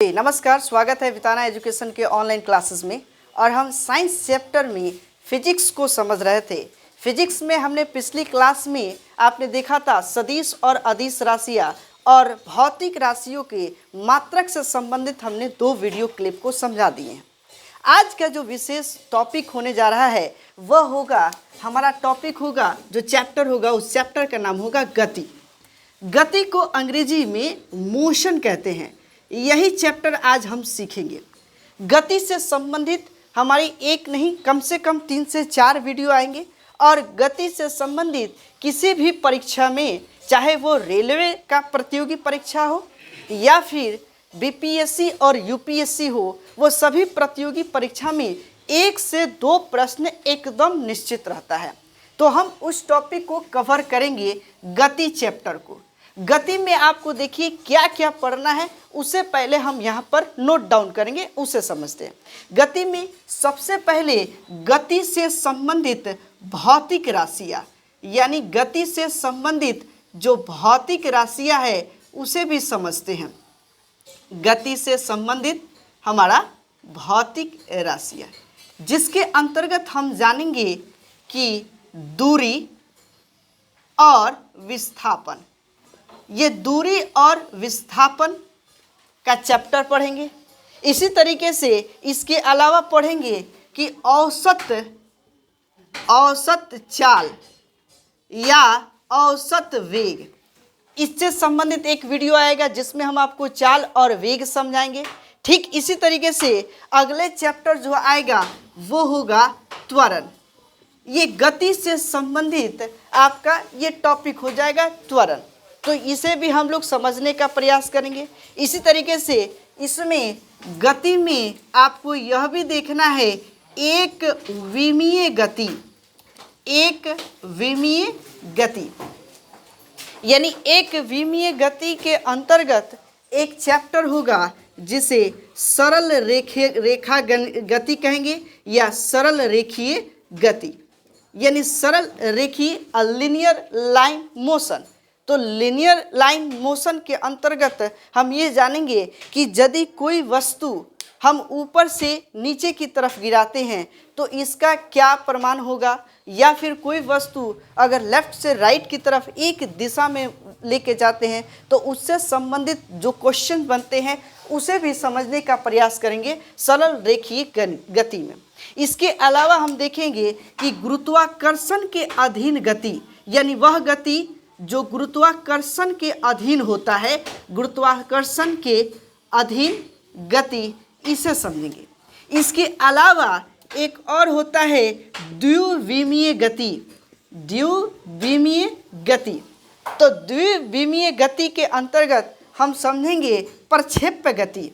नमस्कार, स्वागत है विताना एजुकेशन के ऑनलाइन क्लासेस में। और हम साइंस चैप्टर में फिजिक्स को समझ रहे थे। फिजिक्स में हमने पिछली क्लास में आपने देखा था सदिश और अदिश राशियाँ और भौतिक राशियों के मात्रक से संबंधित हमने 2 वीडियो क्लिप को समझा दिए हैं। आज का जो विशेष टॉपिक होने जा रहा है वह होगा, हमारा टॉपिक होगा, जो चैप्टर होगा उस चैप्टर का नाम होगा गति। गति को अंग्रेजी में मोशन कहते हैं। यही चैप्टर आज हम सीखेंगे। गति से संबंधित हमारी एक नहीं कम से कम 3 से 4 वीडियो आएंगे और गति से संबंधित किसी भी परीक्षा में, चाहे वो रेलवे का प्रतियोगी परीक्षा हो या फिर बीपीएससी और यूपीएससी हो, वो सभी प्रतियोगी परीक्षा में 1 से 2 प्रश्न एकदम निश्चित रहता है। तो हम उस टॉपिक को कवर करेंगे, गति चैप्टर को। गति में आपको देखिए क्या क्या पढ़ना है, उससे पहले हम यहाँ पर नोट डाउन करेंगे, उसे समझते हैं। गति में सबसे पहले गति से संबंधित भौतिक राशियाँ, यानी गति से संबंधित जो भौतिक राशियाँ है उसे भी समझते हैं। गति से संबंधित हमारा भौतिक राशियाँ, जिसके अंतर्गत हम जानेंगे कि दूरी और विस्थापन। ये दूरी और विस्थापन का चैप्टर पढ़ेंगे। इसी तरीके से इसके अलावा पढ़ेंगे कि औसत चाल या औसत वेग। इससे संबंधित एक वीडियो आएगा जिसमें हम आपको चाल और वेग समझाएंगे। ठीक इसी तरीके से अगले चैप्टर जो आएगा वो होगा त्वरण। ये गति से संबंधित आपका ये टॉपिक हो जाएगा त्वरण। तो इसे भी हम लोग समझने का प्रयास करेंगे। इसी तरीके से इसमें गति में आपको यह भी देखना है एक विमीय गति। एक विमीय गति यानी एक विमीय गति के अंतर्गत एक चैप्टर होगा जिसे सरल रेखा गति कहेंगे या सरल रेखीय गति, यानी सरल रेखीय लीनियर लाइन मोशन। तो लीनियर लाइन मोशन के अंतर्गत हम ये जानेंगे कि यदि कोई वस्तु हम ऊपर से नीचे की तरफ गिराते हैं तो इसका क्या प्रमाण होगा, या फिर कोई वस्तु अगर लेफ्ट से राइट की तरफ एक दिशा में लेके जाते हैं तो उससे संबंधित जो क्वेश्चन बनते हैं उसे भी समझने का प्रयास करेंगे सरल रेखीय गति में। इसके अलावा हम देखेंगे कि गुरुत्वाकर्षण के अधीन गति, यानी वह गति जो गुरुत्वाकर्षण के अधीन होता है, गुरुत्वाकर्षण के अधीन गति, इसे समझेंगे। इसके अलावा एक और होता है द्विविमीय गति। द्विविमीय गति, तो द्विविमीय गति के अंतर्गत हम समझेंगे प्रक्षेप्य गति।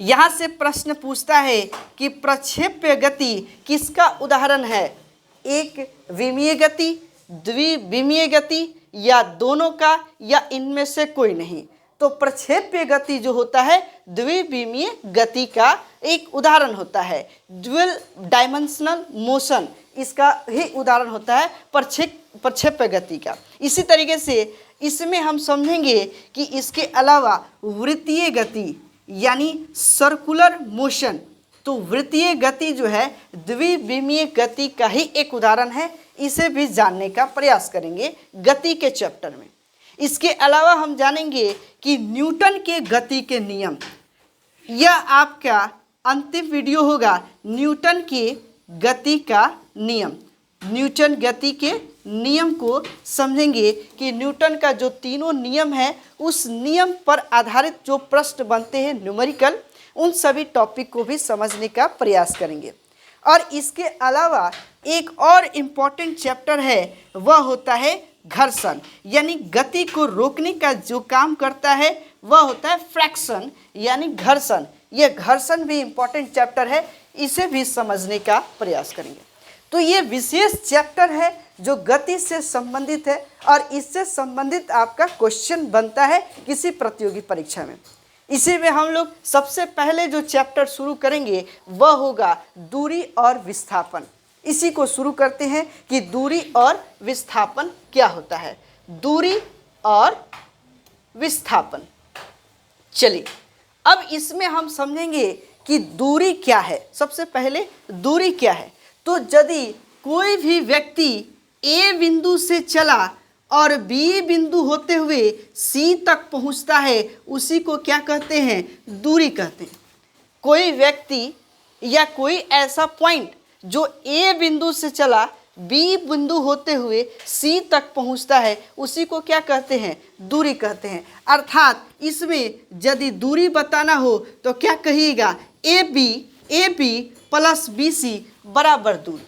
यहाँ से प्रश्न पूछता है कि प्रक्षेप्य गति किसका उदाहरण है, एक विमीय गति, द्विविमीय गति, या दोनों का, या इनमें से कोई नहीं। तो प्रक्षेप्य गति जो होता है द्विविमीय गति का एक उदाहरण होता है। ड्यूअल डायमेंशनल मोशन इसका ही उदाहरण होता है प्रक्षेप्य गति का। इसी तरीके से इसमें हम समझेंगे कि इसके अलावा वृत्तीय गति यानी सर्कुलर मोशन। तो वृत्तीय गति जो है द्विविमीय गति का ही एक उदाहरण है। इसे भी जानने का प्रयास करेंगे गति के चैप्टर में। इसके अलावा हम जानेंगे कि न्यूटन के गति के नियम। यह आपका अंतिम वीडियो होगा, न्यूटन के गति का नियम। न्यूटन गति के नियम को समझेंगे कि न्यूटन का जो तीनों नियम है उस नियम पर आधारित जो प्रश्न बनते हैं न्यूमेरिकल, उन सभी टॉपिक को भी समझने का प्रयास करेंगे। और इसके अलावा एक और इम्पॉर्टेंट चैप्टर है, वह होता है घर्षण, यानी गति को रोकने का जो काम करता है वह होता है फ्रैक्शन, यानी घर्षण। यह घर्षण भी इम्पॉर्टेंट चैप्टर है, इसे भी समझने का प्रयास करेंगे। तो ये विशेष चैप्टर है जो गति से संबंधित है और इससे संबंधित आपका क्वेश्चन बनता है किसी प्रतियोगी परीक्षा में। इसी में हम लोग सबसे पहले जो चैप्टर शुरू करेंगे वह होगा दूरी और विस्थापन। इसी को शुरू करते हैं कि दूरी और विस्थापन क्या होता है। दूरी और विस्थापन, चलिए अब इसमें हम समझेंगे कि दूरी क्या है। सबसे पहले दूरी क्या है, तो यदि कोई भी व्यक्ति ए बिंदु से चला और बी बिंदु होते हुए सी तक पहुंचता है, उसी को क्या कहते हैं, दूरी कहते हैं। कोई व्यक्ति या कोई ऐसा पॉइंट जो ए बिंदु से चला बी बिंदु होते हुए सी तक पहुंचता है, उसी को क्या कहते हैं, दूरी कहते हैं। अर्थात इसमें यदि दूरी बताना हो तो क्या कहिएगा, A B plus B C बराबर दूरी।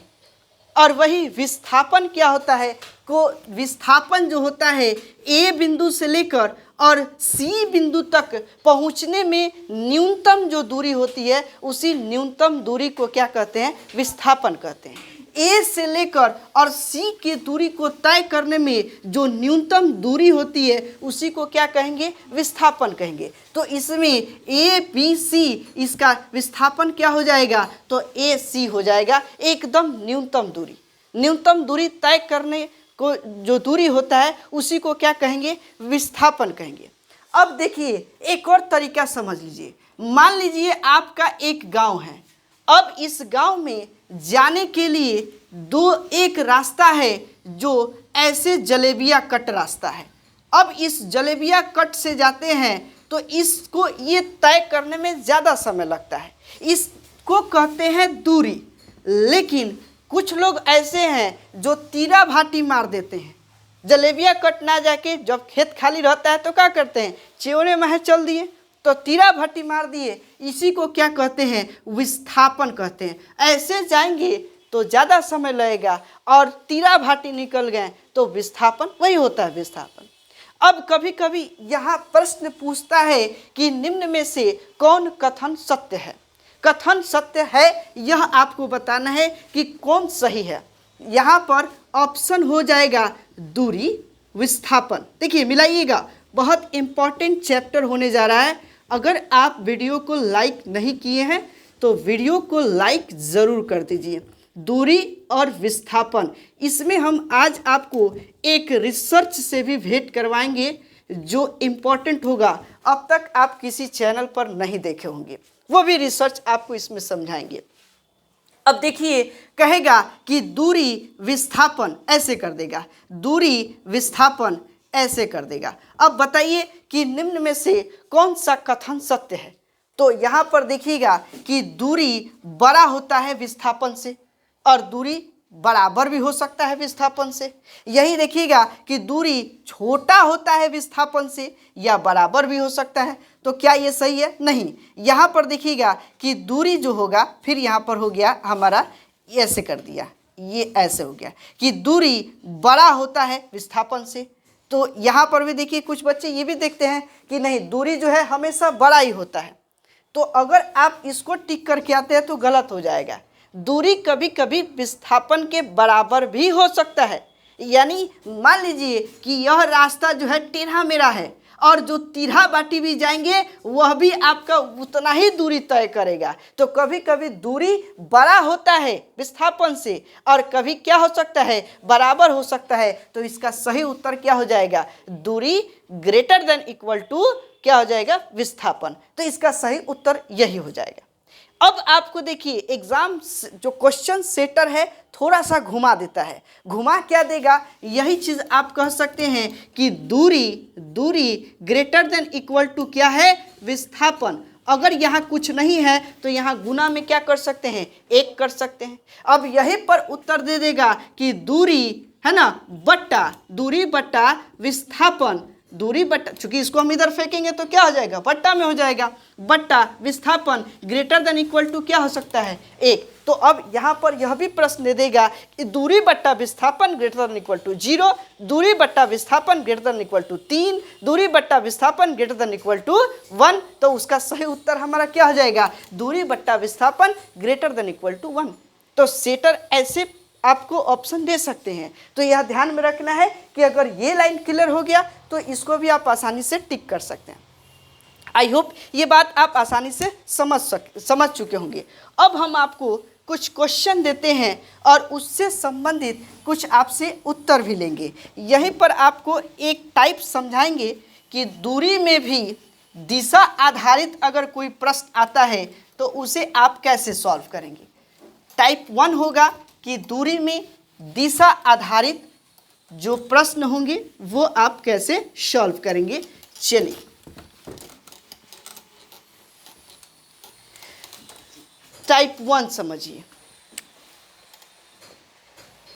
और वही विस्थापन क्या होता है, को विस्थापन जो होता है ए बिंदु से लेकर और सी बिंदु तक पहुंचने में न्यूनतम जो दूरी होती है, उसी न्यूनतम दूरी को क्या कहते हैं, विस्थापन कहते हैं। ए से लेकर और सी की दूरी को तय करने में जो न्यूनतम दूरी होती है, उसी को क्या कहेंगे, विस्थापन कहेंगे। तो इसमें ए बी सी इसका विस्थापन क्या हो जाएगा, तो ए सी हो जाएगा, एकदम न्यूनतम दूरी। न्यूनतम दूरी तय करने को जो दूरी होता है, उसी को क्या कहेंगे, विस्थापन कहेंगे। अब देखिए एक और तरीका समझ लीजिए। मान लीजिए आपका एक गांव है। अब इस गांव में जाने के लिए एक रास्ता है जो ऐसे जलेबिया कट रास्ता है। अब इस जलेबिया कट से जाते हैं तो इसको ये तय करने में ज़्यादा समय लगता है, इसको कहते हैं दूरी। लेकिन कुछ लोग ऐसे हैं जो तीरा भाटी मार देते हैं। जलेबिया कट ना जाके जब खेत खाली रहता है तो क्या करते हैं, चियोने में चल दिए तो तीरा भाटी मार दिए, इसी को क्या कहते हैं, विस्थापन कहते हैं। ऐसे जाएंगे तो ज़्यादा समय लगेगा और तीरा भाटी निकल गए तो विस्थापन वही होता है, विस्थापन। अब कभी कभी यहाँ प्रश्न पूछता है कि निम्न में से कौन कथन सत्य है। कथन सत्य है यह आपको बताना है कि कौन सही है। यहाँ पर ऑप्शन हो जाएगा दूरी, विस्थापन। देखिए मिलाइएगा, बहुत इंपॉर्टेंट चैप्टर होने जा रहा है। अगर आप वीडियो को लाइक नहीं किए हैं तो वीडियो को लाइक ज़रूर कर दीजिए। दूरी और विस्थापन, इसमें हम आज आपको एक रिसर्च से भी भेंट करवाएंगे जो इम्पोर्टेंट होगा, अब तक आप किसी चैनल पर नहीं देखे होंगे। वो भी रिसर्च आपको इसमें समझाएंगे। अब देखिए कहेगा कि दूरी विस्थापन ऐसे कर देगा, दूरी विस्थापन ऐसे कर देगा। अब बताइए कि निम्न में से कौन सा कथन सत्य है। तो यहाँ पर देखिएगा कि दूरी बड़ा होता है विस्थापन से और दूरी बराबर भी हो सकता है विस्थापन से। यही देखिएगा कि दूरी छोटा होता है विस्थापन से या बराबर भी हो सकता है। तो क्या ये सही है? नहीं। यहाँ पर देखिएगा कि दूरी जो होगा, फिर यहाँ पर हो गया हमारा ऐसे कर दिया, ये ऐसे हो गया कि दूरी बड़ा होता है विस्थापन से। तो यहाँ पर भी देखिए कुछ बच्चे ये भी देखते हैं कि नहीं, दूरी जो है हमेशा बड़ा ही होता है। तो अगर आप इसको टिक करके आते हैं तो गलत हो जाएगा। दूरी कभी कभी विस्थापन के बराबर भी हो सकता है। यानी मान लीजिए कि यह रास्ता जो है टेढ़ा मेढ़ा है और जो तीरा बाटी भी जाएंगे वह भी आपका उतना ही दूरी तय करेगा। तो कभी कभी दूरी बड़ा होता है विस्थापन से और कभी क्या हो सकता है, बराबर हो सकता है। तो इसका सही उत्तर क्या हो जाएगा, दूरी ग्रेटर देन इक्वल टू क्या हो जाएगा, विस्थापन। तो इसका सही उत्तर यही हो जाएगा। अब आपको देखिए एग्जाम जो क्वेश्चन सेटर है थोड़ा सा घुमा देता है। घुमा क्या देगा, यही चीज़ आप कह सकते हैं कि दूरी ग्रेटर देन इक्वल टू क्या है, विस्थापन। अगर यहाँ कुछ नहीं है तो यहाँ गुना में क्या कर सकते हैं, 1 कर सकते हैं। अब यहीं पर उत्तर दे देगा कि दूरी है ना बट्टा, दूरी बट्टा विस्थापन, दूरी बट्टा, चूंकि इसको हम इधर फेंकेंगे तो क्या हो जाएगा, बट्टा में हो जाएगा, बट्टा विस्थापन ग्रेटर देन इक्वल टू क्या हो सकता है, 1। तो अब यहाँ पर यह भी प्रश्न दे देगा कि दूरी बट्टा विस्थापन ग्रेटर देन इक्वल टू 0, दूरी बट्टा विस्थापन ग्रेटर देन इक्वल टू 3, दूरी बट्टा विस्थापन ग्रेटर देन इक्वल टू 1। तो उसका सही उत्तर हमारा क्या हो जाएगा, दूरी बट्टा विस्थापन ग्रेटर देन इक्वल टू 1। तो सेटर ऐसे आपको ऑप्शन दे सकते हैं। तो यह ध्यान में रखना है कि अगर ये लाइन क्लियर हो गया तो इसको भी आप आसानी से टिक कर सकते हैं। आई होप ये बात आप आसानी से समझ चुके होंगे। अब हम आपको कुछ क्वेश्चन देते हैं और उससे संबंधित कुछ आपसे उत्तर भी लेंगे। यहीं पर आपको एक टाइप समझाएंगे कि दूरी में भी दिशा आधारित अगर कोई प्रश्न आता है तो उसे आप कैसे सॉल्व करेंगे। टाइप 1 होगा कि दूरी में दिशा आधारित जो प्रश्न होंगे वो आप कैसे सॉल्व करेंगे। चलिए टाइप 1 समझिए।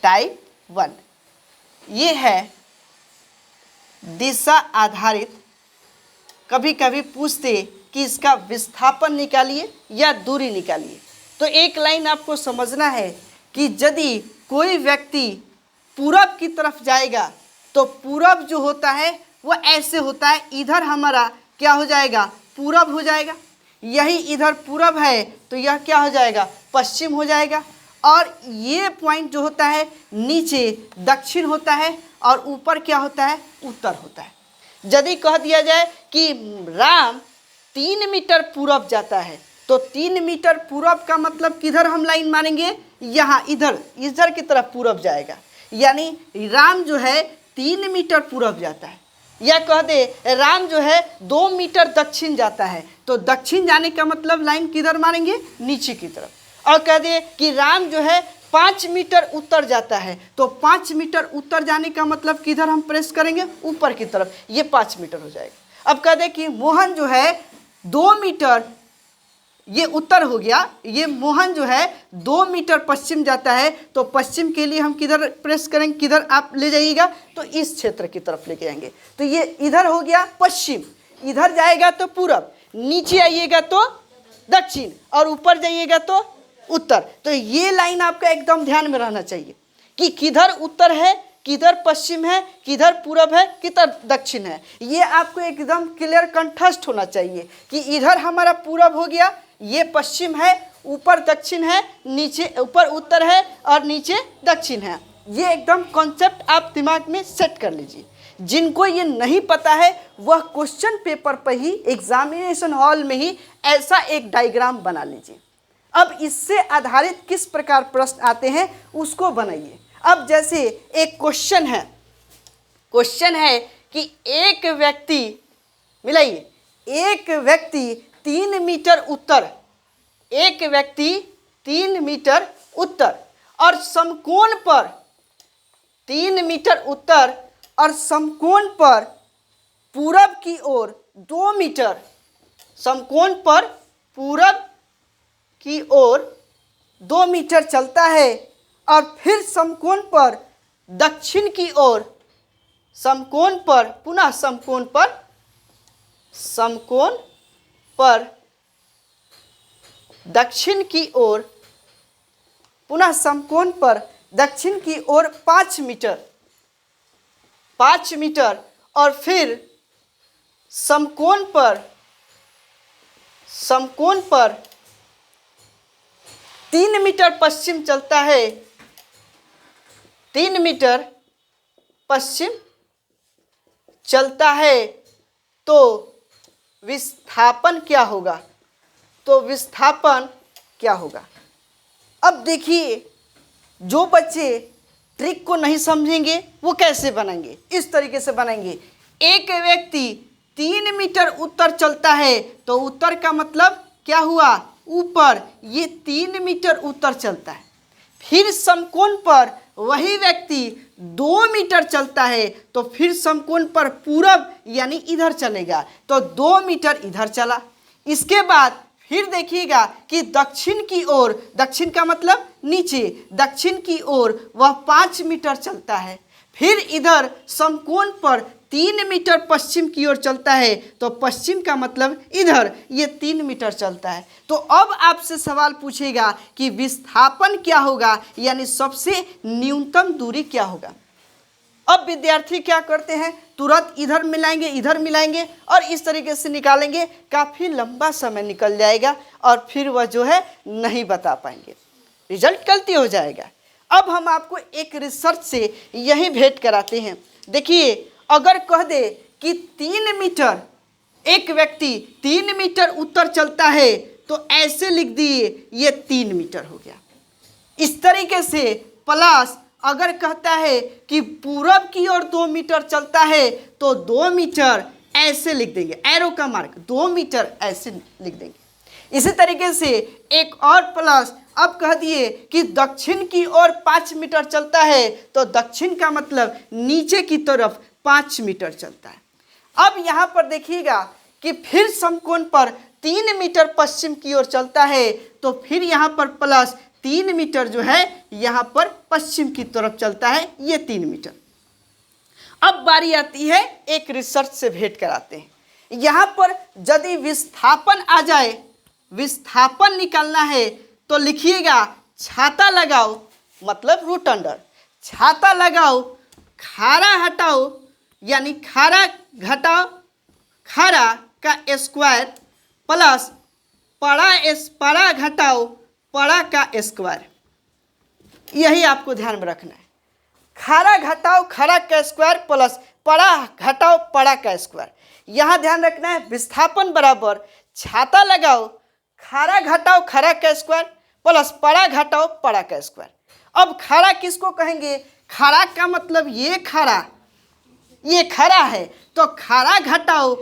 टाइप 1 ये है दिशा आधारित। कभी कभी पूछते कि इसका विस्थापन निकालिए या दूरी निकालिए। तो एक लाइन आपको समझना है कि यदि कोई व्यक्ति पूरब की तरफ जाएगा तो पूरब जो होता है वो ऐसे होता है, इधर हमारा क्या हो जाएगा, पूरब हो जाएगा। यही इधर पूरब है तो यह क्या हो जाएगा, पश्चिम हो जाएगा। और ये पॉइंट जो होता है नीचे दक्षिण होता है और ऊपर क्या होता है, उत्तर होता है। यदि कह दिया जाए कि राम 3 मीटर पूरब जाता है तो 3 मीटर पूरब का मतलब किधर हम लाइन मारेंगे, यहाँ इधर इधर की तरफ पूरब जाएगा, यानी राम जो है 3 मीटर पूरब जाता है। या कह दे राम जो है 2 मीटर दक्षिण जाता है तो दक्षिण जाने का मतलब लाइन किधर मारेंगे, नीचे की तरफ। और कह दे कि राम जो है 5 मीटर उत्तर जाता है तो 5 मीटर उत्तर जाने का मतलब किधर हम प्रेस करेंगे, ऊपर की तरफ, ये 5 मीटर हो जाएगा। अब कह दे कि मोहन जो है 2 मीटर, ये उत्तर हो गया, ये मोहन जो है 2 मीटर पश्चिम जाता है तो पश्चिम के लिए हम किधर प्रेस करेंगे, किधर आप ले जाइएगा, तो इस क्षेत्र की तरफ लेके आएंगे। तो ये इधर हो गया पश्चिम, इधर जाएगा तो पूरब, नीचे आइएगा तो दक्षिण और ऊपर जाइएगा तो उत्तर। तो ये लाइन आपका एकदम ध्यान में रहना चाहिए कि किधर उत्तर है, किधर पश्चिम है, किधर पूरब है, किधर दक्षिण है। ये आपको एकदम क्लियर कंठस्थ होना चाहिए कि इधर हमारा पूरब हो गया, ये पश्चिम है, ऊपर दक्षिण है, नीचे ऊपर उत्तर है और नीचे दक्षिण है। ये एकदम कॉन्सेप्ट आप दिमाग में सेट कर लीजिए। जिनको ये नहीं पता है वह क्वेश्चन पेपर पर ही, एग्जामिनेशन हॉल में ही ऐसा एक डायग्राम बना लीजिए। अब इससे आधारित किस प्रकार प्रश्न आते हैं उसको बनाइए। अब जैसे एक क्वेश्चन है कि एक व्यक्ति, मिलाइए, एक व्यक्ति 3 मीटर उत्तर, एक व्यक्ति 3 मीटर उत्तर और समकोण पर 3 मीटर उत्तर और समकोण पर पूरब की ओर 2 मीटर, समकोण पर पूरब की ओर 2 मीटर चलता है और फिर समकोण पर दक्षिण की ओर, समकोण पर पुनः समकोण पर दक्षिण की ओर, पुनः समकोण पर दक्षिण की ओर 5 मीटर और फिर समकोण पर 3 मीटर पश्चिम चलता है, 3 मीटर पश्चिम चलता है, तो विस्थापन क्या होगा, अब देखिए जो बच्चे ट्रिक को नहीं समझेंगे वो कैसे बनाएंगे, इस तरीके से बनाएंगे। एक व्यक्ति 3 मीटर उत्तर चलता है तो उत्तर का मतलब क्या हुआ, ऊपर, ये 3 मीटर उत्तर चलता है। फिर समकोण पर वही व्यक्ति 2 मीटर चलता है तो फिर समकोण पर पूरब यानी इधर चलेगा तो 2 मीटर इधर चला। इसके बाद फिर देखिएगा कि दक्षिण की ओर, दक्षिण का मतलब नीचे, दक्षिण की ओर वह 5 मीटर चलता है। फिर इधर समकोण पर 3 मीटर पश्चिम की ओर चलता है तो पश्चिम का मतलब इधर, ये 3 मीटर चलता है। तो अब आपसे सवाल पूछेगा कि विस्थापन क्या होगा, यानी सबसे न्यूनतम दूरी क्या होगा। अब विद्यार्थी क्या करते हैं, तुरंत इधर मिलाएंगे और इस तरीके से निकालेंगे, काफ़ी लंबा समय निकल जाएगा और फिर वह जो है नहीं बता पाएंगे, रिजल्ट गलती हो जाएगा। अब हम आपको एक रिसर्च से यही भेंट कराते हैं। देखिए, अगर कह दे कि 3 मीटर, एक व्यक्ति 3 मीटर उत्तर चलता है तो ऐसे लिख दिए, ये 3 मीटर हो गया। इस तरीके से प्लस अगर कहता है कि पूरब की ओर 2 मीटर चलता है तो 2 मीटर ऐसे लिख देंगे, एरो का मार्क 2 मीटर ऐसे लिख देंगे। इसी तरीके से एक और प्लस, अब कह दिए कि दक्षिण की ओर 5 मीटर चलता है, तो दक्षिण का मतलब नीचे की तरफ 5 मीटर चलता है। अब यहाँ पर देखिएगा कि फिर समकोण पर 3 मीटर पश्चिम की ओर चलता है, तो फिर यहाँ पर प्लस 3 मीटर जो है यहाँ पर पश्चिम की तरफ चलता है, ये 3 मीटर। अब बारी आती है एक रिसर्च से भेंट कराते हैं। यहाँ पर यदि विस्थापन आ जाए, विस्थापन निकालना है, तो लिखिएगा छाता लगाओ, मतलब रूट अंडर, छाता लगाओ, खारा हटाओ, यानी खारा घटाओ, खारा का स्क्वायर प्लस पड़ा घटाओ पड़ा का स्क्वायर। यही आपको ध्यान में रखना है। खारा घटाओ खारा का स्क्वायर प्लस पड़ा घटाओ पड़ा का स्क्वायर। यहाँ ध्यान रखना है विस्थापन बराबर छाता लगाओ, खारा घटाओ खारा का स्क्वायर प्लस पड़ा घटाओ पड़ा का स्क्वायर। अब खारा किसको कहेंगे? खारा का मतलब ये खारा है, तो खारा घटाओ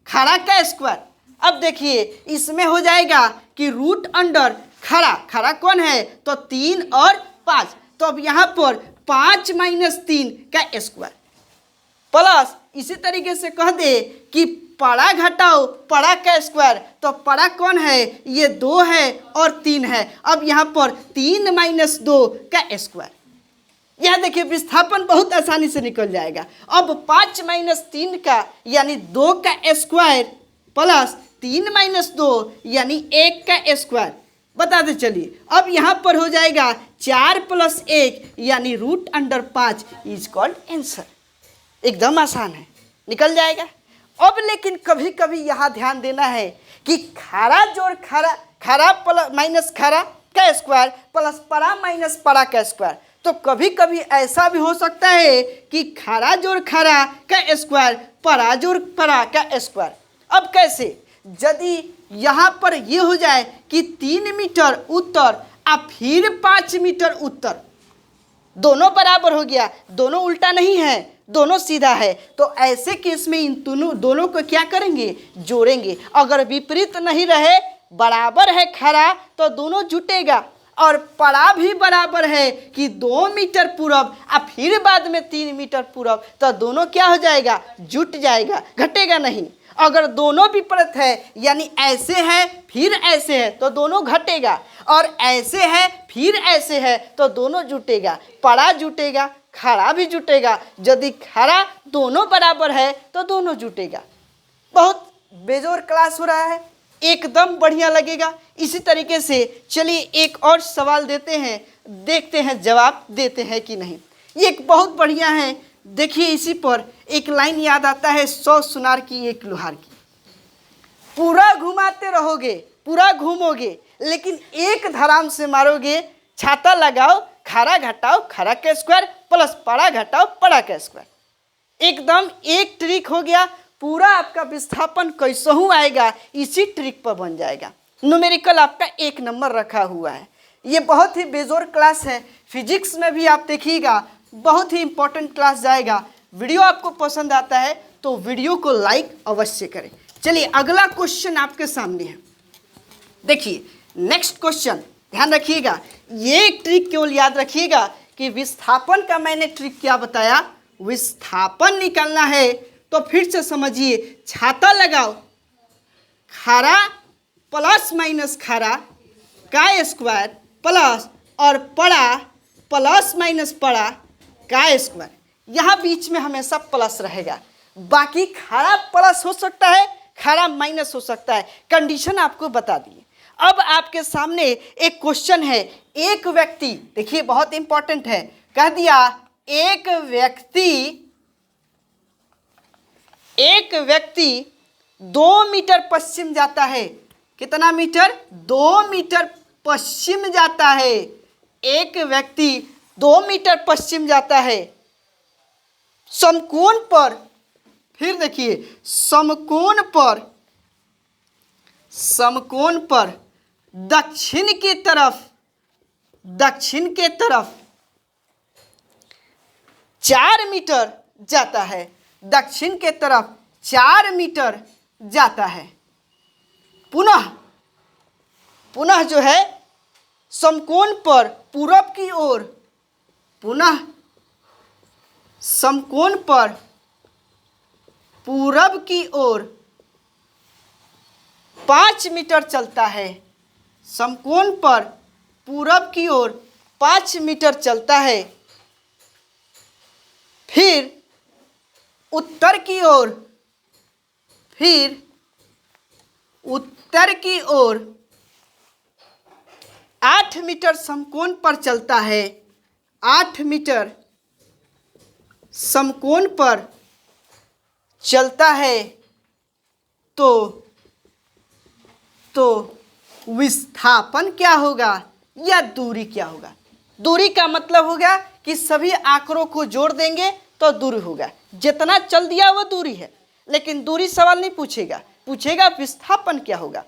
खारा का स्क्वायर। अब देखिए इसमें हो जाएगा कि रूट अंडर खारा, खारा कौन है? तो 3 और 5, तो अब यहाँ पर 5 माइनस 3 का स्क्वायर प्लस इसी तरीके से कह दे कि पड़ा घटाओ पड़ा का स्क्वायर, तो पड़ा कौन है? ये 2 है और 3 है। अब यहाँ पर 3 माइनस 2 का स्क्वायर। यह देखिए विस्थापन बहुत आसानी से निकल जाएगा। अब 5 माइनस 3 का यानी 2 का स्क्वायर प्लस 3 माइनस 2 यानी 1 का स्क्वायर। बताते चलिए, अब यहाँ पर हो जाएगा 4 प्लस 1 यानी root under 5 is called answer. एकदम आसान है, निकल जाएगा। अब लेकिन कभी कभी यहाँ ध्यान देना है कि खारा जोड़ खारा, खारा प्लस माइनस खारा का स्क्वायर प्लस पड़ा माइनस पड़ा का स्क्वायर। तो कभी कभी ऐसा भी हो सकता है कि खारा जोड़ खारा का स्क्वायर पड़ा जोड़ पड़ा का स्क्वायर। अब कैसे? यदि यहाँ पर ये हो जाए कि 3 मीटर उत्तर और फिर 5 मीटर उत्तर, दोनों बराबर हो गया, दोनों उल्टा नहीं है, दोनों सीधा है, तो ऐसे केस में इन दोनों को क्या करेंगे? जोड़ेंगे। अगर विपरीत नहीं रहे, बराबर है खरा, तो दोनों जुटेगा, और पड़ा भी बराबर है कि 2 मीटर पूरब और फिर बाद में 3 मीटर पूरब, तो दोनों क्या हो जाएगा? जुट जाएगा, घटेगा नहीं। अगर दोनों विपरीत है यानी ऐसे है फिर ऐसे है, तो दोनों घटेगा, और ऐसे है फिर ऐसे है, तो दोनों जुटेगा। पड़ा जुटेगा, खड़ा भी जुटेगा। यदि खड़ा दोनों बराबर है तो दोनों जुटेगा। बहुत बेजोर क्लास हो रहा है, एकदम बढ़िया लगेगा। इसी तरीके से चलिए एक और सवाल देते हैं, देखते हैं जवाब देते हैं कि नहीं। ये एक बहुत बढ़िया है। देखिए इसी पर एक लाइन याद आता है, 100 सुनार की एक लोहार की। पूरा घुमाते रहोगे, पूरा घूमोगे, लेकिन एक धराम से मारोगे। छाता लगाओ खारा घटाओ खारा का स्क्वायर प्लस पड़ा घटाओ पड़ा का स्क्वायर। एकदम एक ट्रिक हो गया। पूरा आपका विस्थापन कैसहू आएगा, इसी ट्रिक पर बन जाएगा। न्यूमेरिकल आपका 1 नंबर रखा हुआ है। ये बहुत ही बेजोर क्लास है। फिजिक्स में भी आप देखिएगा बहुत ही इंपॉर्टेंट क्लास जाएगा। वीडियो आपको पसंद आता है तो वीडियो को लाइक अवश्य करें। चलिए अगला क्वेश्चन आपके सामने है। देखिए नेक्स्ट क्वेश्चन, ध्यान रखिएगा, ये ट्रिक केवल याद रखिएगा कि विस्थापन का मैंने ट्रिक क्या बताया। विस्थापन निकालना है तो फिर से समझिए, छाता लगाओ, खारा प्लस माइनस खारा का स्क्वायर प्लस और पड़ा प्लस माइनस पड़ा का स्क्वायर। यहाँ बीच में हमेशा प्लस रहेगा, बाकी खारा प्लस हो सकता है, खारा माइनस हो सकता है। कंडीशन आपको बता दी। अब आपके सामने एक क्वेश्चन है। एक व्यक्ति, देखिए बहुत इंपॉर्टेंट है, कह दिया एक व्यक्ति 2 मीटर पश्चिम जाता है। कितना मीटर? 2 मीटर पश्चिम जाता है। एक व्यक्ति 2 मीटर पश्चिम जाता है। समकोण पर, फिर देखिए समकोण पर दक्षिण के तरफ 4 मीटर जाता है। दक्षिण के तरफ 4 मीटर जाता है। पुनः जो है समकोण पर पूरब की ओर, पुनः समकोण पर पूरब की ओर 5 मीटर चलता है। समकोण पर पूरब की ओर 5 मीटर चलता है। फिर उत्तर की ओर 8 मीटर समकोण पर चलता है। 8 मीटर समकोण पर चलता है तो विस्थापन क्या होगा या दूरी क्या होगा? दूरी का मतलब होगा कि सभी आंकड़ों को जोड़ देंगे तो दूरी होगा। जितना चल दिया वो दूरी है, लेकिन दूरी सवाल नहीं पूछेगा विस्थापन क्या होगा।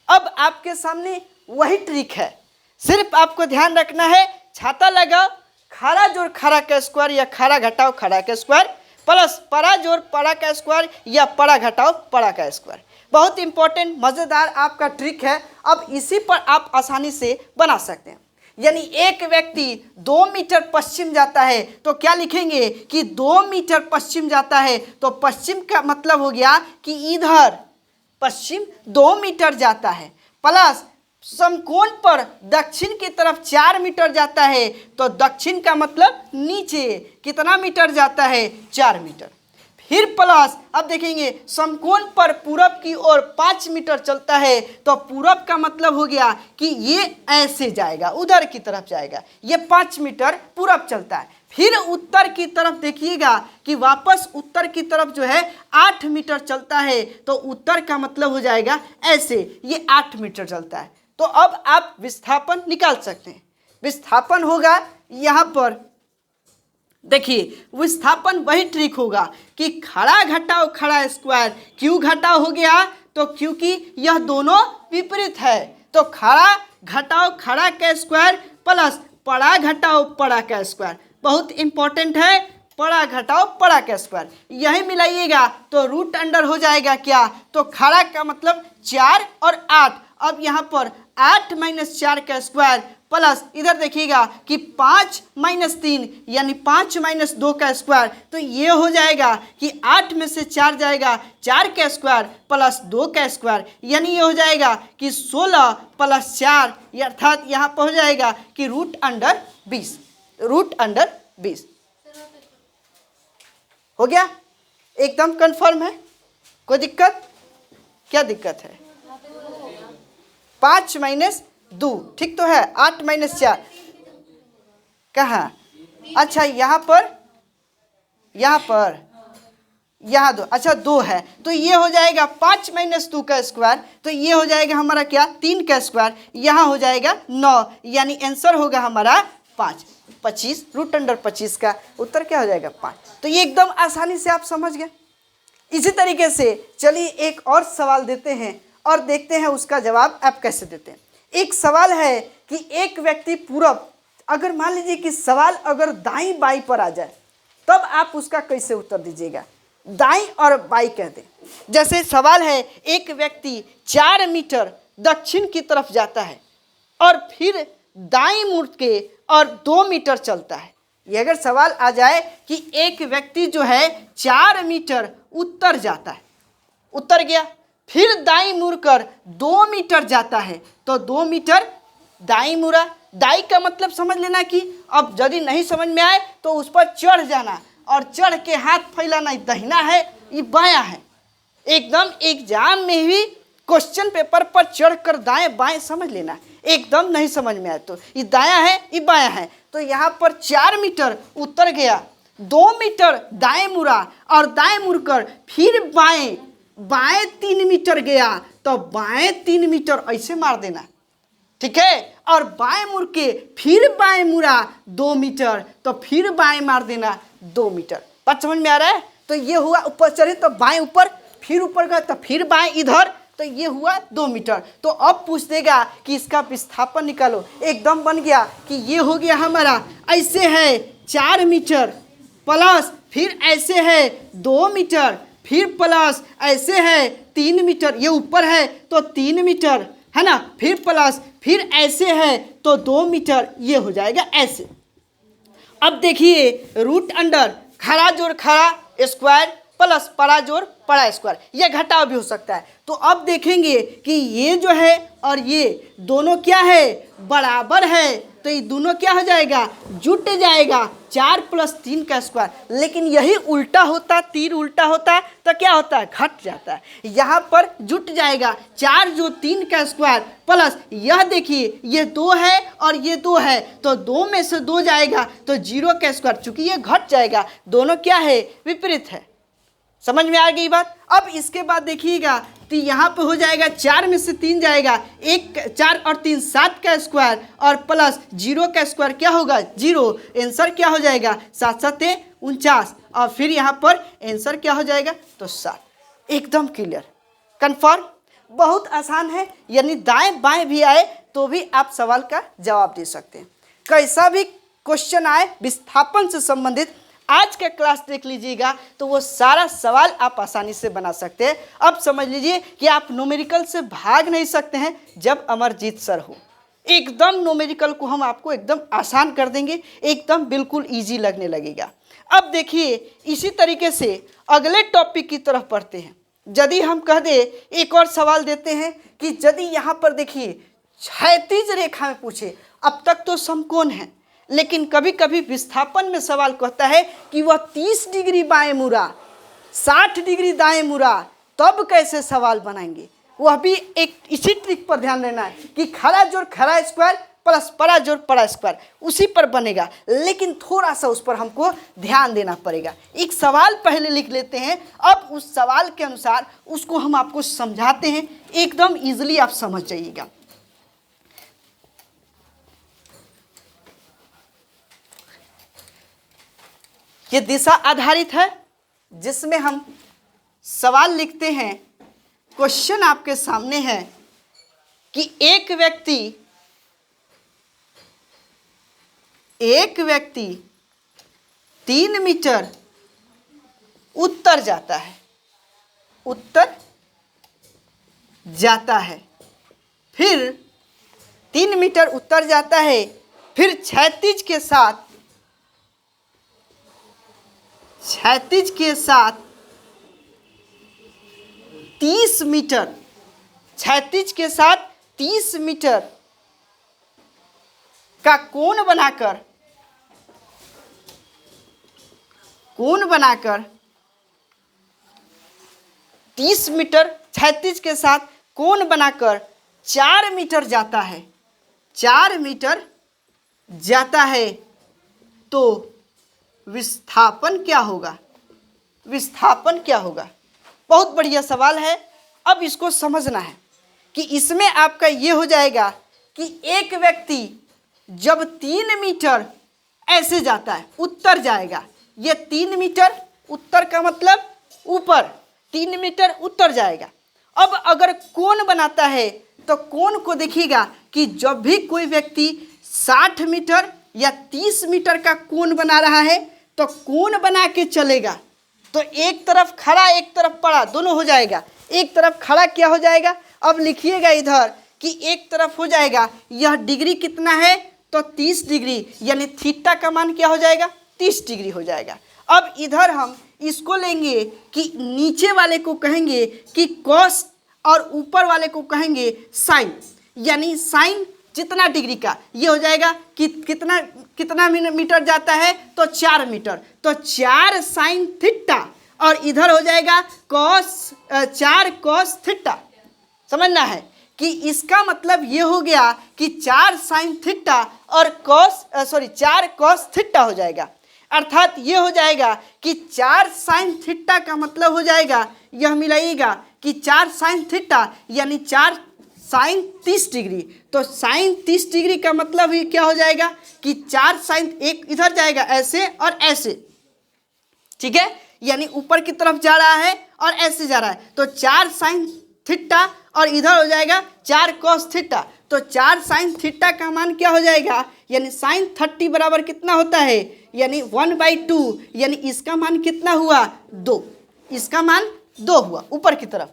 अब आपके सामने वही ट्रिक है, सिर्फ आपको ध्यान रखना है, छाता लगाओ, खड़ा जोड़ खड़ा का स्क्वायर या खड़ा घटाओ खड़ा का स्क्वायर प्लस पड़ा जोड़ पड़ा का स्क्वायर या पड़ा घटाओ पड़ा का स्क्वायर। बहुत इंपॉर्टेंट मज़ेदार आपका ट्रिक है। अब इसी पर आप आसानी से बना सकते हैं। यानी एक व्यक्ति 2 मीटर पश्चिम जाता है तो क्या लिखेंगे कि 2 मीटर पश्चिम जाता है, तो पश्चिम का मतलब हो गया कि इधर पश्चिम 2 मीटर जाता है, प्लस समकोण पर दक्षिण की तरफ 4 मीटर जाता है, तो दक्षिण का मतलब नीचे कितना मीटर जाता है? 4 मीटर। फिर प्लस अब देखेंगे समकोण पर पूरब की ओर 5 मीटर चलता है, तो पूरब का मतलब हो गया कि ये ऐसे जाएगा, उधर की तरफ जाएगा, ये 5 मीटर पूरब चलता है। फिर उत्तर की तरफ देखिएगा कि वापस उत्तर की तरफ जो है 8 मीटर चलता है, तो उत्तर का मतलब हो जाएगा ऐसे, ये 8 मीटर चलता है। तो अब आप विस्थापन निकाल सकते हैं। विस्थापन होगा यहाँ पर, देखिए विस्थापन वही ट्रिक होगा कि खड़ा घटाओ खड़ा स्क्वायर, क्यों घटाओ हो गया? तो क्योंकि यह दोनों विपरीत है, तो खड़ा घटाओ खड़ा का स्क्वायर प्लस पड़ा घटाओ पड़ा का स्क्वायर। बहुत इंपॉर्टेंट है, पड़ा घटाओ पड़ा का स्क्वायर, यही मिलाइएगा तो रूट अंडर हो जाएगा क्या? तो खड़ा का मतलब 4 और 8। अब यहाँ पर 8 - 4 का स्क्वायर प्लस इधर देखिएगा कि 5 - 3 यानी 5 - 2 का स्क्वायर, तो ये हो जाएगा कि 8 में से 4 जाएगा, 4 का स्क्वायर प्लस 2 का स्क्वायर, यानी ये हो जाएगा कि 16 प्लस 4, अर्थात यहाँ पर हो जाएगा कि रूट अंडर 20। रूट अंडर 20 हो गया, एकदम कंफर्म है। कोई दिक्कत? क्या दिक्कत है? 5 - 2 ठीक तो है, 8 - 4 कहाँ? अच्छा यहाँ दो, अच्छा 2 है, तो ये हो जाएगा 5 - 2 का स्क्वायर, तो ये हो जाएगा हमारा क्या? 3 का स्क्वायर, यहाँ हो जाएगा 9, यानी आंसर होगा हमारा 5। 25 रूट अंडर 25 का उत्तर क्या हो जाएगा? 5। तो ये एकदम आसानी से आप समझ गए। इसी तरीके से चलिए एक और सवाल देते हैं और देखते हैं उसका जवाब आप कैसे देते हैं। एक सवाल है कि एक व्यक्ति पूरब, अगर मान लीजिए कि सवाल अगर दाईं बाईं पर आ जाए तब आप उसका कैसे उत्तर दीजिएगा? दाईं और बाईं कह दें। जैसे सवाल है एक व्यक्ति 4 मीटर दक्षिण की तरफ जाता है और फिर दाईं मुड़ के और 2 मीटर चलता है। ये अगर सवाल आ जाए कि एक व्यक्ति जो है 4 मीटर उत्तर जाता है, उत्तर गया, फिर दाईं मुड़कर 2 मीटर जाता है, तो 2 मीटर दाईं मुड़ा। दाईं का मतलब समझ लेना कि अब यदि नहीं समझ में आए तो उस पर चढ़ जाना और चढ़ के हाथ फैलाना, दहिना है ये बायां है। एकदम एग्जाम में भी क्वेश्चन पेपर पर चढ़कर दाएं बाएं समझ लेना। एकदम नहीं समझ में आए तो ये दायां है ये बायां है, तो यहाँ पर 4 मीटर उत्तर गया, 2 मीटर दाएं मुड़ा और दाएं मुड़कर फिर बाएं 3 मीटर गया, तो बाएं 3 मीटर ऐसे मार देना, ठीक है। और बाएं मुड़ के फिर बाएं मुड़ा 2 मीटर, तो फिर बाएं मार देना 2 मीटर। बात समझ में आ रहा है? तो ये हुआ ऊपर चढ़े तो बाएं ऊपर, फिर ऊपर गए तो फिर बाएं इधर, तो ये हुआ 2 मीटर। तो अब पूछ देगा कि इसका विस्थापन निकालो। एकदम बन गया कि ये हो गया हमारा, ऐसे है 4 मीटर प्लस फिर ऐसे है 2 मीटर फिर प्लस ऐसे है 3 मीटर, ये ऊपर है तो 3 मीटर है ना, फिर प्लस फिर ऐसे है तो 2 मीटर, ये हो जाएगा ऐसे। अब देखिए रूट अंडर खड़ा जोड़ खड़ा स्क्वायर प्लस पड़ा जोड़ पड़ा स्क्वायर, ये घटाव भी हो सकता है। तो अब देखेंगे कि ये जो है और ये दोनों क्या है, बराबर है, तो ये दोनों क्या हो जाएगा, जुट जाएगा 4 + 3 का स्क्वायर। लेकिन यही उल्टा होता, तीर उल्टा होता तो क्या होता है, घट जाता है। यहाँ पर जुट जाएगा 4 जो 3 का स्क्वायर प्लस यह देखिए ये 2 है और ये 2 है, तो 2 में से 2 जाएगा तो 0 का स्क्वायर, चूंकि ये घट जाएगा, दोनों क्या है, विपरीत है। समझ में आ गई बात। अब इसके बाद देखिएगा तो यहाँ पे हो जाएगा 4 में से 3 जाएगा, 1 4 और 3 7 का स्क्वायर और प्लस 0 का स्क्वायर क्या होगा, 0। आंसर क्या हो जाएगा, 7 7 49 और फिर यहाँ पर आंसर क्या हो जाएगा, तो 7। एकदम क्लियर, कंफर्म, बहुत आसान है। यानी दाएं बाएं भी आए तो भी आप सवाल का जवाब दे सकते हैं। कैसा भी क्वेश्चन आए विस्थापन से संबंधित, आज का क्लास देख लीजिएगा तो वो सारा सवाल आप आसानी से बना सकते हैं। अब समझ लीजिए कि आप न्यूमेरिकल से भाग नहीं सकते हैं जब अमरजीत सर हो। एकदम न्यूमेरिकल को हम आपको एकदम आसान कर देंगे, एकदम बिल्कुल इजी लगने लगेगा। अब देखिए इसी तरीके से अगले टॉपिक की तरफ पढ़ते हैं। यदि हम कह दे, एक और सवाल देते हैं कि यदि यहाँ पर देखिए क्षैतिज रेखा में पूछे, अब तक तो समकोण है, लेकिन कभी कभी विस्थापन में सवाल कहता है कि वह 30 डिग्री बाएं मुड़ा 60 डिग्री दाएं मुड़ा, तब कैसे सवाल बनाएंगे। वह भी एक इसी ट्रिक पर ध्यान देना है कि खड़ा जोड़ खड़ा स्क्वायर प्लस पड़ा जोड़ पड़ा स्क्वायर, उसी पर बनेगा, लेकिन थोड़ा सा उस पर हमको ध्यान देना पड़ेगा। एक सवाल पहले लिख लेते हैं, अब उस सवाल के अनुसार उसको हम आपको समझाते हैं, एकदम ईजिली आप समझ जाइएगा। ये दिशा आधारित है जिसमें हम सवाल लिखते हैं। क्वेश्चन आपके सामने है कि एक व्यक्ति 3 मीटर उत्तर जाता है, फिर 3 मीटर उत्तर जाता है, फिर क्षैतिज के साथ 30 मीटर, क्षैतिज के साथ 30 मीटर का कोण बनाकर 30 मीटर क्षैतिज के साथ कोण बनाकर 4 मीटर जाता है, 4 मीटर जाता है, तो विस्थापन क्या होगा, विस्थापन क्या होगा। बहुत बढ़िया सवाल है। अब इसको समझना है कि इसमें आपका ये हो जाएगा कि एक व्यक्ति जब 3 मीटर ऐसे जाता है, उत्तर जाएगा, ये 3 मीटर उत्तर का मतलब ऊपर, 3 मीटर उत्तर जाएगा। अब अगर कोण बनाता है तो कोण को देखिएगा कि जब भी कोई व्यक्ति 60 मीटर या 30 मीटर का कोण बना रहा है तो कोण बना के चलेगा, तो एक तरफ खड़ा एक तरफ पड़ा दोनों हो जाएगा। एक तरफ खड़ा क्या हो जाएगा, अब लिखिएगा इधर कि एक तरफ हो जाएगा, यह डिग्री कितना है, तो 30 डिग्री, यानी थीटा का मान क्या हो जाएगा, 30 डिग्री हो जाएगा। अब इधर हम इसको लेंगे कि नीचे वाले को कहेंगे कि कॉस और ऊपर वाले को कहेंगे साइन, यानी साइन जितना डिग्री का, ये हो जाएगा कि कितना मीटर जाता है, तो 4 मीटर, तो 4 साइन थीटा, और इधर हो जाएगा कॉस 4 कॉस थीटा। समझना है कि इसका मतलब ये हो गया कि 4 साइन थीटा और 4 कॉस थीटा हो जाएगा। अर्थात ये हो जाएगा कि 4 साइन थीटा का मतलब हो जाएगा, यह मिलाइएगा कि 4 साइन थीटा यानी 4 साइन 30 डिग्री, तो साइन 30 डिग्री का मतलब ही क्या हो जाएगा कि 4 साइन, एक इधर जाएगा ऐसे और ऐसे, ठीक है, यानी ऊपर की तरफ जा रहा है और ऐसे जा रहा है, तो 4 साइन थीटा और इधर हो जाएगा 4 कॉस थीटा, तो 4 साइन थीटा का मान क्या हो जाएगा, यानी साइन 30 बराबर कितना होता है, यानी 1/2, यानी इसका मान कितना हुआ, 2। इसका मान 2 हुआ ऊपर की तरफ।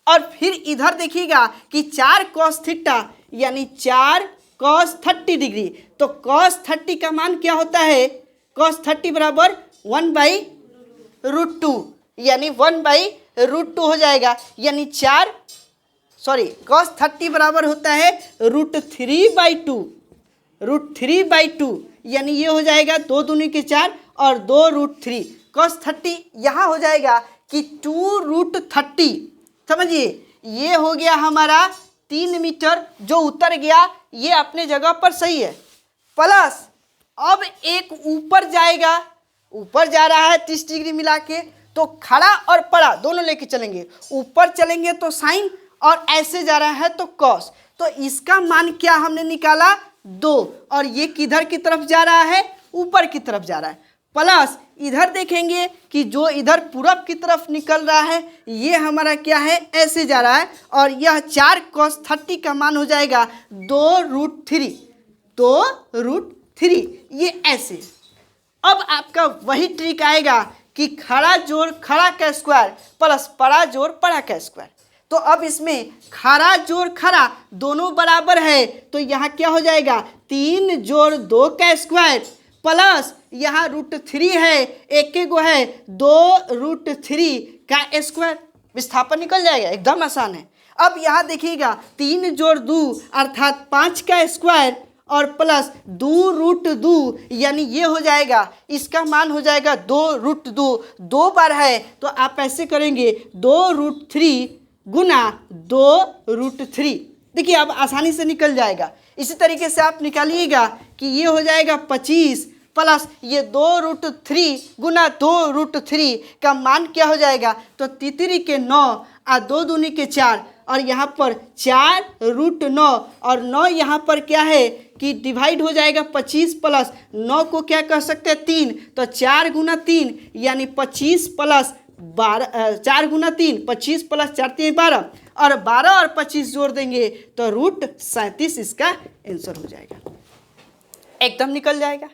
और फिर इधर देखिएगा कि 4 cos थीटा यानी 4 cos 30 डिग्री। तो cos 30 का मान क्या होता है? cos 30 बराबर 1/√2 यानी 1/√2 हो जाएगा। यानी cos 30 बराबर होता है √3/2 √3/2 यानी ये हो जाएगा 2 दूनी के 4 और 2√3। cos 30 यहाँ हो जाएगा कि 2√30। समझिए ये हो गया हमारा 3 मीटर जो उतर गया, ये अपने जगह पर सही है। प्लस अब एक ऊपर जाएगा, ऊपर जा रहा है 30 डिग्री मिला के, तो खड़ा और पड़ा दोनों लेके चलेंगे। ऊपर चलेंगे तो साइन और ऐसे जा रहा है तो कॉस। तो इसका मान क्या हमने निकाला? 2। और ये किधर की तरफ जा रहा है? ऊपर की तरफ जा रहा है। प्लस इधर देखेंगे कि जो इधर पूरब की तरफ निकल रहा है ये हमारा क्या है? ऐसे जा रहा है। और यह 4 cos 30 का मान हो जाएगा 2√3 ये ऐसे। अब आपका वही ट्रिक आएगा कि खड़ा जोड़ खड़ा का स्क्वायर प्लस पड़ा जोड़ पड़ा का स्क्वायर। तो अब इसमें खड़ा जोड़ खड़ा दोनों बराबर है, तो यहाँ क्या हो जाएगा? 3 जोड़ 2 का स्क्वायर प्लस यहाँ √3 है, एक गो है 2√3 का स्क्वायर। विस्थापन निकल जाएगा, एकदम आसान है। अब यहाँ देखिएगा 3 जोड़ 2 अर्थात 5 का स्क्वायर और प्लस 2√2 यानी ये हो जाएगा, इसका मान हो जाएगा 2√2। 2 बार है तो आप ऐसे करेंगे 2√3 गुना 2√3। देखिए अब आसानी से निकल जाएगा। इसी तरीके से आप निकालिएगा कि ये हो जाएगा 25 प्लस ये 2√3 गुना 2√3 का मान क्या हो जाएगा? तो 3 के 9 और 2 दूनी के 4 और यहाँ पर 4√9 और 9 यहाँ पर क्या है कि डिवाइड हो जाएगा 25 प्लस 9 को क्या कह सकते हैं? 3। तो 4 गुना 3 यानी 25 प्लस 12 4 गुना 3 25 प्लस 4 3 12 और 12 और 25 जोड़ देंगे तो √37 इसका आंसर हो जाएगा। एकदम निकल जाएगा।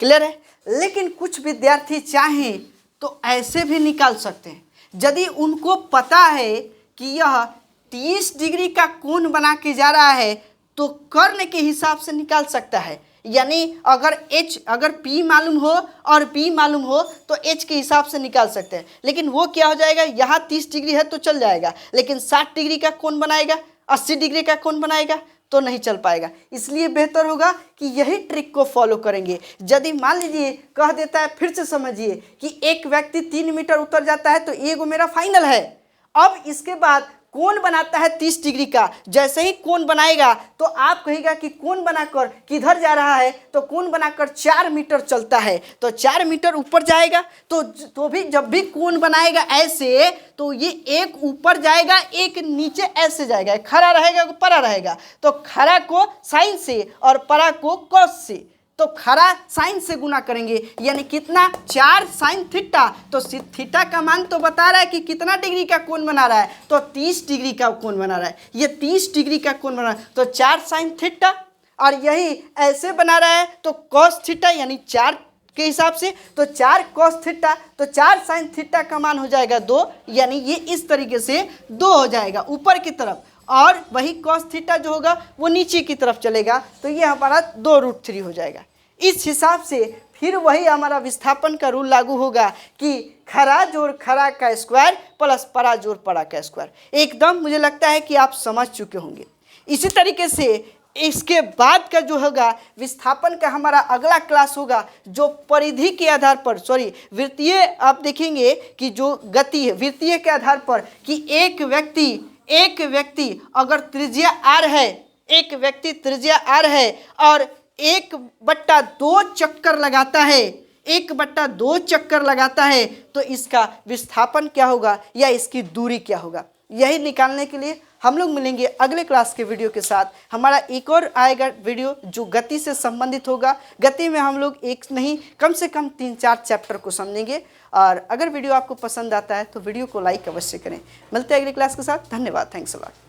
क्लियर है? लेकिन कुछ विद्यार्थी चाहें तो ऐसे भी निकाल सकते हैं। यदि उनको पता है कि यह 30 डिग्री का कोण बना के जा रहा है तो कर्ण के हिसाब से निकाल सकता है। यानी अगर P मालूम हो और B मालूम हो तो H के हिसाब से निकाल सकते हैं। लेकिन वो क्या हो जाएगा? यहाँ 30 डिग्री है तो चल जाएगा, लेकिन 60 डिग्री का कोण बनाएगा, 80 डिग्री का कोण बनाएगा तो नहीं चल पाएगा। इसलिए बेहतर होगा कि यही ट्रिक को फॉलो करेंगे। यदि मान लीजिए कह देता है, फिर से समझिए कि एक व्यक्ति 3 मीटर उतर जाता है तो ये मेरा फाइनल है। अब इसके बाद कोण बनाता है 30 डिग्री का। जैसे ही कोण बनाएगा तो आप कहेगा कि कोण बनाकर किधर जा रहा है? तो कोण बनाकर 4 मीटर चलता है, तो 4 मीटर ऊपर जाएगा। तो भी जब भी कोण बनाएगा ऐसे तो ये एक ऊपर जाएगा, एक नीचे ऐसे जाएगा, खड़ा रहेगा परा रहेगा। तो खड़ा को साइन से और परा को कॉस से, तो खड़ा साइन से गुना करेंगे यानी कितना? 4 sin थीटा। तो थीटा का मान तो बता रहा है कि कितना डिग्री का कोण बना रहा है, तो 30 डिग्री का कोण बना रहा है। ये 30 डिग्री का कोण बना रहा है तो 4 sin थीटा। और यही ऐसे बना रहा है तो cos थीटा यानी 4 के हिसाब से, तो 4 cos थीटा, तो 4 sin थीटा का मान हो जाएगा 2 यानी ये इस तरीके से 2 हो जाएगा ऊपर की तरफ। और वही cos थीटा जो होगा वो नीचे की तरफ चलेगा तो ये हमारा 2√3 हो जाएगा। इस हिसाब से फिर वही हमारा विस्थापन का रूल लागू होगा कि खड़ा जोड़ खड़ा का स्क्वायर प्लस परा जोड़ परा का स्क्वायर। एकदम मुझे लगता है कि आप समझ चुके होंगे। इसी तरीके से इसके बाद का जो होगा विस्थापन का हमारा अगला क्लास होगा जो परिधि के आधार पर, वृत्तीय, आप देखेंगे कि जो गति है वृत्तीय के आधार पर कि एक व्यक्ति अगर त्रिज्या r है, एक व्यक्ति त्रिज्या r है और 1/2 चक्कर लगाता है, 1/2 चक्कर लगाता है तो इसका विस्थापन क्या होगा या इसकी दूरी क्या होगा? यही निकालने के लिए हम लोग मिलेंगे अगले क्लास के वीडियो के साथ। हमारा एक और आएगा वीडियो जो गति से संबंधित होगा। गति में हम लोग एक नहीं कम से कम 3-4 चैप्टर को समझेंगे। और अगर वीडियो आपको पसंद आता है तो वीडियो को लाइक अवश्य करें। मिलते हैं अगले क्लास के साथ। धन्यवाद। Thanks a lot.